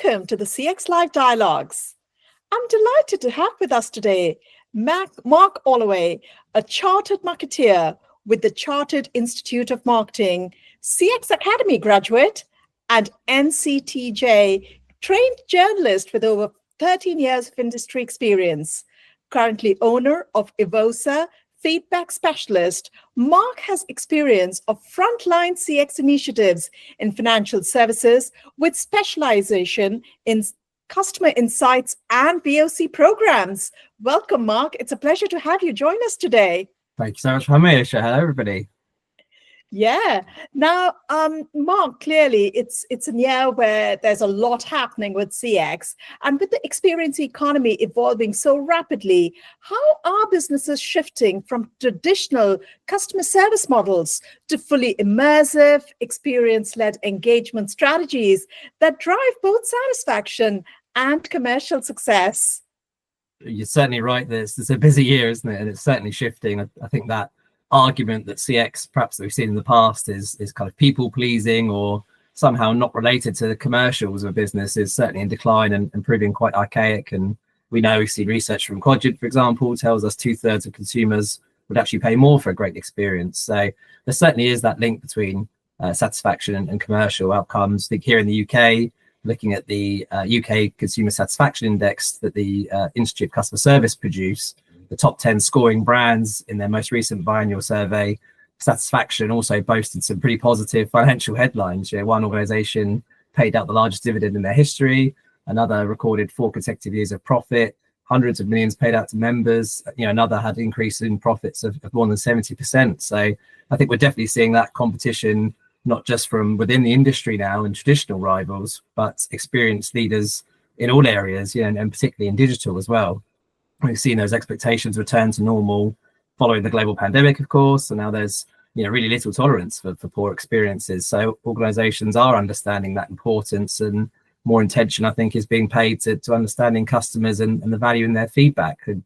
welcome to the CX Live Dialogues. I'm delighted to have with us today Mark Allaway, a chartered marketeer with the Chartered Institute of Marketing, CX Academy graduate, and NCTJ trained journalist with over 13 years of industry experience. Currently owner of Evosa, feedback specialist, Mark has experience of frontline CX initiatives in financial services with specialization in customer insights and VOC programs. Welcome, Mark. It's a pleasure to have you join us today. Thank you so much for having me, Aisha. Hello, everybody. Yeah. Now, Mark, clearly it's a year where there's a lot happening with CX, and with the experience economy evolving so rapidly, how are businesses shifting from traditional customer service models to fully immersive, experience-led engagement strategies that drive both satisfaction and commercial success? You're certainly right. It's a busy year, isn't it? And it's certainly shifting. I think that argument that CX, perhaps that we've seen in the past, is kind of people pleasing or somehow not related to the commercials of a business is certainly in decline and proving quite archaic. And we've seen research from Quadrant, for example, tells us 2/3 of consumers would actually pay more for a great experience. So there certainly is that link between satisfaction and commercial outcomes. I think here in the UK, looking at the UK Consumer Satisfaction Index that the Institute of Customer Service produce, the top 10 scoring brands in their most recent biannual survey, satisfaction also boasted some pretty positive financial headlines. One organization paid out the largest dividend in their history, another recorded 4 consecutive years of profit, hundreds of millions paid out to members, another had an increase in profits of more than 70%. So I think we're definitely seeing that competition, not just from within the industry now and traditional rivals, but experienced leaders in all areas, and particularly in digital as well. We've seen those expectations return to normal following the global pandemic, of course, and now there's really little tolerance for poor experiences. So organizations are understanding that importance, and more attention, I think, is being paid to understanding customers and the value in their feedback. And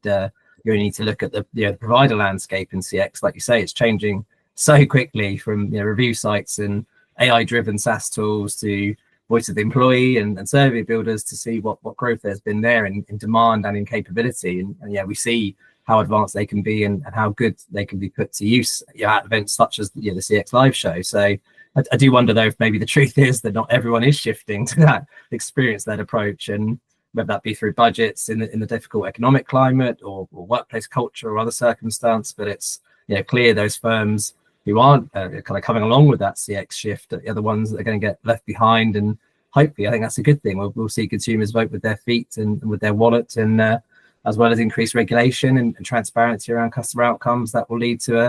you need to look at the provider landscape in CX. Like you say, it's changing so quickly, from review sites and AI-driven SaaS tools to voice of the employee and survey builders to see what growth there's been there in demand and in capability. And we see how advanced they can be and how good they can be put to use at events such as the CX Live show. So I do wonder, though, if maybe the truth is that not everyone is shifting to that experience-led approach, and whether that be through budgets in the difficult economic climate or workplace culture or other circumstance. But it's clear those firms who aren't kind of coming along with that CX shift are the ones that are going to get left behind. And hopefully, I think that's a good thing. We'll see consumers vote with their feet and with their wallet, and as well as increased regulation and transparency around customer outcomes, that will lead to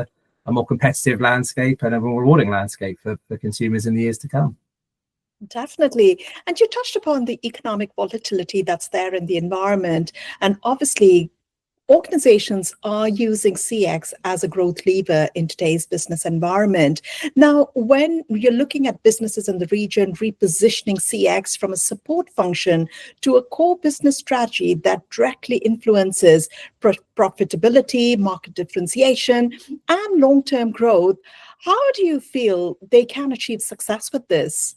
a more competitive landscape and a more rewarding landscape for consumers in the years to come. Definitely. And you touched upon the economic volatility that's there in the environment. And obviously, organizations are using CX as a growth lever in today's business environment. Now, when you're looking at businesses in the region repositioning CX from a support function to a core business strategy that directly influences profitability, market differentiation, and long-term growth, how do you feel they can achieve success with this?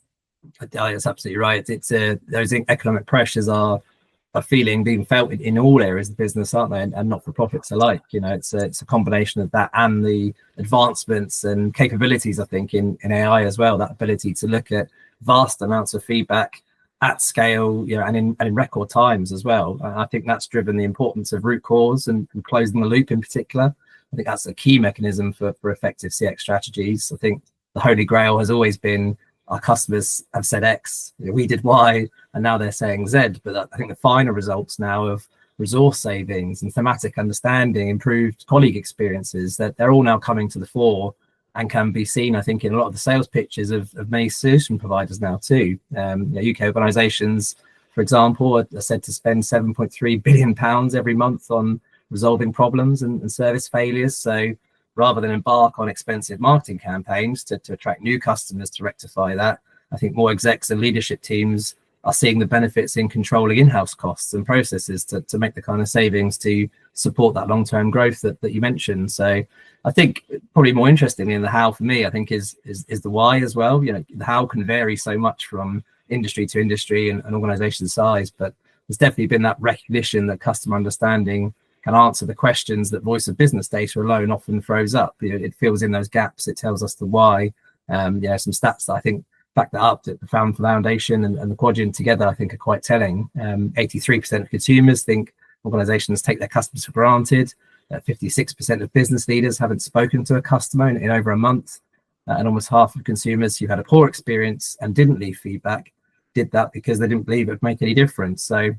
That's absolutely right. Those economic pressures are being felt in all areas of business, aren't they? And not for profits alike. It's a combination of that and the advancements and capabilities, I think, in AI as well. That ability to look at vast amounts of feedback at scale, and in record times as well. And I think that's driven the importance of root cause and closing the loop in particular. I think that's a key mechanism for effective CX strategies. I think the holy grail has always been, our customers have said X, we did Y, and now they're saying Z. But I think the final results now of resource savings and thematic understanding, improved colleague experiences, that they're all now coming to the fore and can be seen, I think, in a lot of the sales pitches of many solution providers now too. UK organisations, for example, are said to spend £7.3 billion every month on resolving problems and service failures. So rather than embark on expensive marketing campaigns to attract new customers to rectify that, I think more execs and leadership teams are seeing the benefits in controlling in-house costs and processes to make the kind of savings to support that long-term growth that you mentioned. So I think probably more interestingly in the how, for me, I think is the why as well. The how can vary so much from industry to industry and organization size, but there's definitely been that recognition that customer understanding can answer the questions that voice of business data alone often throws up. It fills in those gaps. It tells us the why. Some stats that I think back that up, that the Foundation and the Quadrant together, I think, are quite telling. 83% of consumers think organizations take their customers for granted. 56% of business leaders haven't spoken to a customer in over a month. And almost half of consumers who had a poor experience and didn't leave feedback did that because they didn't believe it would make any difference. So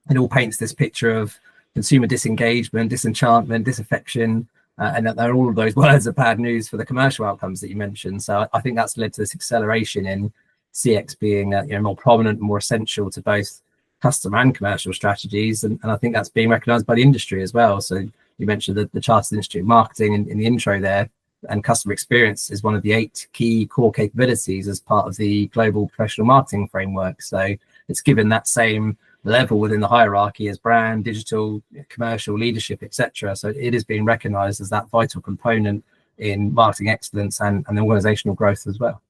it all paints this picture of consumer disengagement, disenchantment, disaffection, and that all of those words are bad news for the commercial outcomes that you mentioned. So I think that's led to this acceleration in CX being more prominent and more essential to both customer and commercial strategies. And I think that's being recognized by the industry as well. So you mentioned the Chartered Institute of Marketing in the intro there, and customer experience is one of the 8 key core capabilities as part of the global professional marketing framework. So it's given that same level within the hierarchy as brand, digital, commercial, leadership, etc. So it is being recognized as that vital component in marketing excellence and organizational growth as well.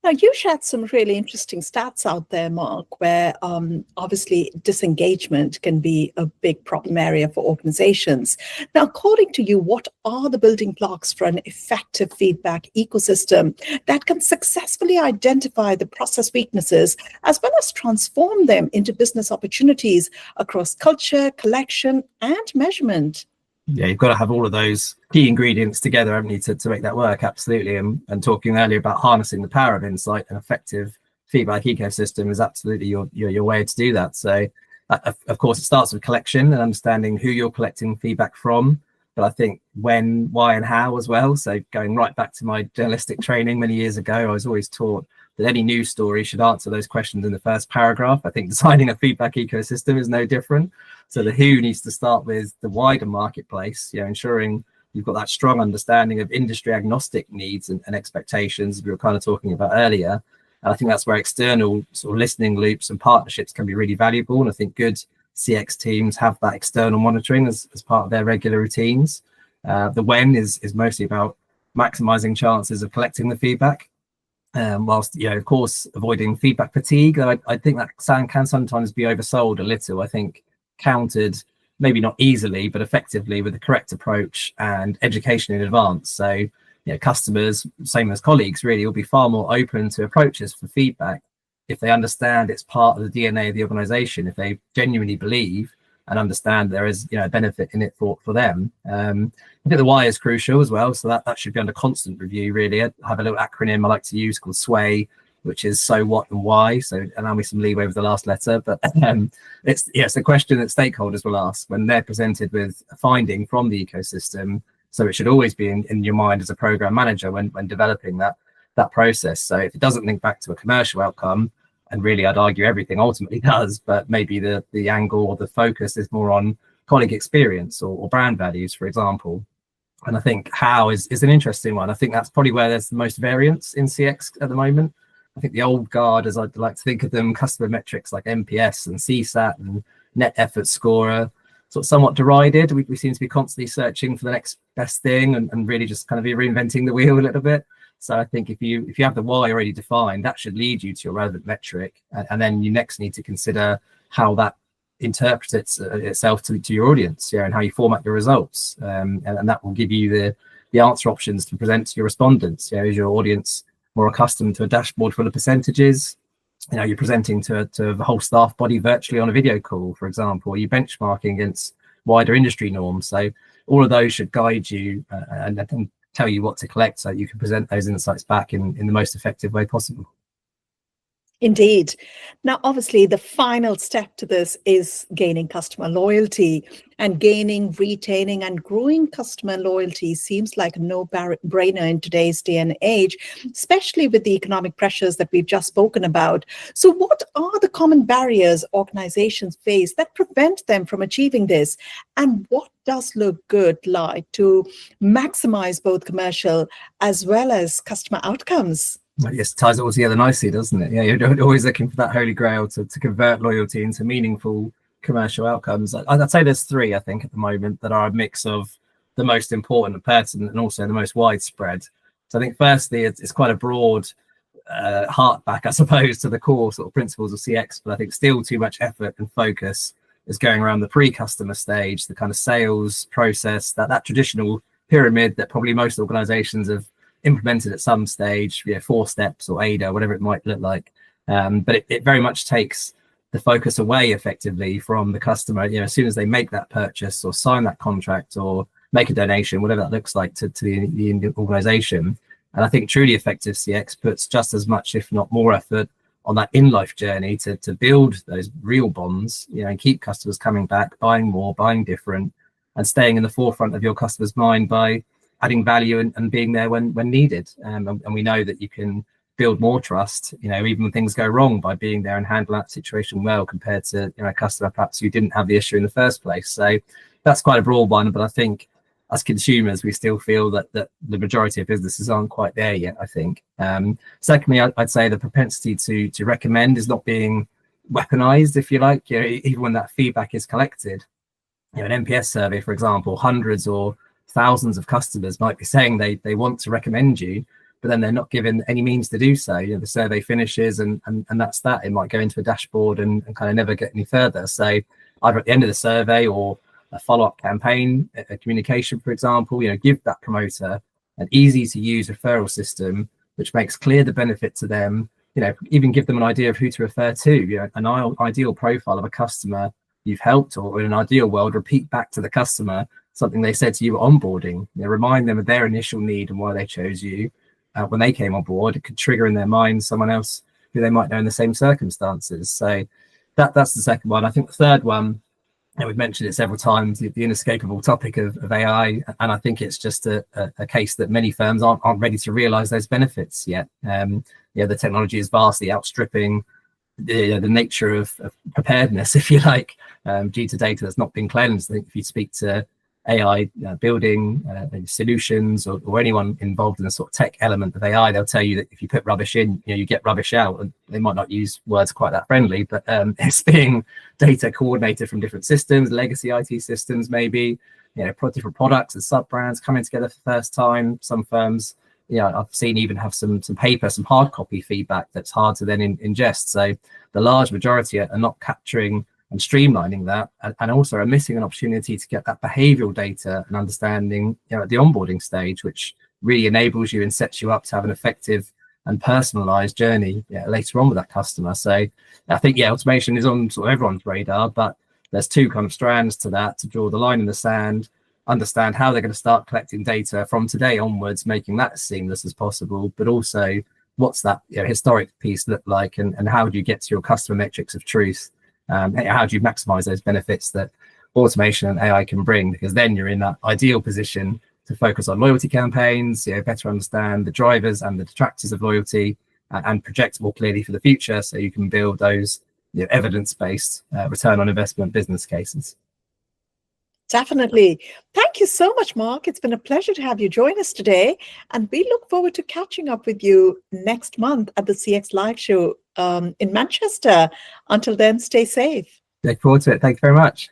Now, you shared some really interesting stats out there, Mark, where obviously disengagement can be a big problem area for organizations. Now, according to you, what are the building blocks for an effective feedback ecosystem that can successfully identify the process weaknesses as well as transform them into business opportunities across culture, collection, and measurement? Yeah, you've got to have all of those key ingredients together, haven't you, to make that work? Absolutely. And talking earlier about harnessing the power of insight, an effective feedback ecosystem is absolutely your way to do that. So, of course, it starts with collection and understanding who you're collecting feedback from, but I think when, why, and how as well. So going right back to my journalistic training many years ago, I was always taught that any news story should answer those questions in the first paragraph. I think designing a feedback ecosystem is no different. So the who needs to start with the wider marketplace, ensuring you've got that strong understanding of industry agnostic needs and expectations we were kind of talking about earlier. And I think that's where external sort of listening loops and partnerships can be really valuable. And I think good CX teams have that external monitoring as part of their regular routines. The when is mostly about maximizing chances of collecting the feedback. Whilst, of course, avoiding feedback fatigue. I think that can sometimes be oversold a little. I think countered, maybe not easily, but effectively with the correct approach and education in advance. So, customers, same as colleagues, really will be far more open to approaches for feedback if they understand it's part of the DNA of the organization, if they genuinely believe and understand there is a benefit in it for them. I think the why is crucial as well, so that should be under constant review, really. I have a little acronym I like to use called SWAY, which is so, what, and why. So allow me some leeway with the last letter, but it's a question that stakeholders will ask when they're presented with a finding from the ecosystem. So it should always be in your mind as a program manager when developing that process. So if it doesn't link back to a commercial outcome, and really I'd argue everything ultimately does, but maybe the angle or the focus is more on colleague experience or brand values, for example. And I think how is an interesting one. I think that's probably where there's the most variance in CX at the moment. I think the old guard, as I'd like to think of them, customer metrics like NPS and CSAT and net effort score are sort of somewhat derided. We seem to be constantly searching for the next best thing and really just kind of be reinventing the wheel a little bit. So I think if you have the why already defined, that should lead you to your relevant metric. And then you next need to consider how that interprets itself to your audience, and how you format your results. And that will give you the answer options to present to your respondents. Is your audience more accustomed to a dashboard full of percentages? You're presenting to the whole staff body virtually on a video call, for example. Are you benchmarking against wider industry norms? So all of those should guide you and tell you what to collect so you can present those insights back in the most effective way possible. Indeed. Now, obviously, the final step to this is gaining customer loyalty, and gaining, retaining, and growing customer loyalty seems like a no-brainer in today's day and age, especially with the economic pressures that we've just spoken about. So what are the common barriers organizations face that prevent them from achieving this? And what does look good like to maximize both commercial as well as customer outcomes? Yes, it ties it all together nicely, doesn't it? You're always looking for that holy grail to convert loyalty into meaningful commercial outcomes. I'd say there's 3, I think, at the moment that are a mix of the most important and pertinent and also the most widespread. So I think firstly, it's quite a broad heart back, I suppose, to the core sort of principles of CX, but I think still too much effort and focus is going around the pre-customer stage, the kind of sales process, that traditional pyramid that probably most organizations have implemented at some stage, 4 steps or ADA, whatever it might look like. But it very much takes the focus away effectively from the customer, as soon as they make that purchase or sign that contract or make a donation, whatever that looks like to the organization. And I think truly effective CX puts just as much, if not more effort on that in-life journey to build those real bonds, and keep customers coming back, buying more, buying different, and staying in the forefront of your customer's mind by adding value and being there when needed. And we know that you can build more trust, even when things go wrong, by being there and handling that situation well, compared to a customer perhaps who didn't have the issue in the first place. So that's quite a broad one, but I think as consumers, we still feel that the majority of businesses aren't quite there yet, I think. Secondly, I'd say the propensity to recommend is not being weaponized, if you like, even when that feedback is collected. An NPS survey, for example, hundreds or thousands of customers might be saying they want to recommend you, but then they're not given any means to do so. The survey finishes and that's that. It might go into a dashboard and kind of never get any further. So either at the end of the survey or a follow-up campaign, a communication, for example, give that promoter an easy to use referral system, which makes clear the benefit to them, even give them an idea of who to refer to, an ideal profile of a customer you've helped, or in an ideal world, repeat back to the customer something they said to you at onboarding. Remind them of their initial need and why they chose you when they came on board. It could trigger in their mind someone else who they might know in the same circumstances. So that's the second one. I think the third one, and we've mentioned it several times, the inescapable topic of AI, and I think it's just a case that many firms aren't ready to realize those benefits yet. The technology is vastly outstripping the nature of preparedness, if you like, due to data that's not been cleansed. I think if you speak to AI building solutions or anyone involved in the sort of tech element of AI, they'll tell you that if you put rubbish in, you get rubbish out. And they might not use words quite that friendly, but it's being data coordinated from different systems, legacy IT systems, maybe, different products and sub brands coming together for the first time. Some firms, I've seen even have some paper, some hard copy feedback that's hard to then ingest. So the large majority are not capturing and streamlining that, and also are missing an opportunity to get that behavioral data and understanding at the onboarding stage, which really enables you and sets you up to have an effective and personalized journey later on with that customer. So I think automation is on sort of everyone's radar, but there's two kind of strands to that: to draw the line in the sand, understand how they're going to start collecting data from today onwards, making that as seamless as possible, but also what's that historic piece look like, and how do you get to your customer metrics of truth? How do you maximize those benefits that automation and AI can bring? Because then you're in that ideal position to focus on loyalty campaigns, better understand the drivers and the detractors of loyalty, and project more clearly for the future, so you can build those evidence-based return on investment business cases. Definitely. Thank you so much, Mark. It's been a pleasure to have you join us today. And we look forward to catching up with you next month at the CX Live Show in Manchester. Until then, stay safe. Look forward to it. Thank you very much.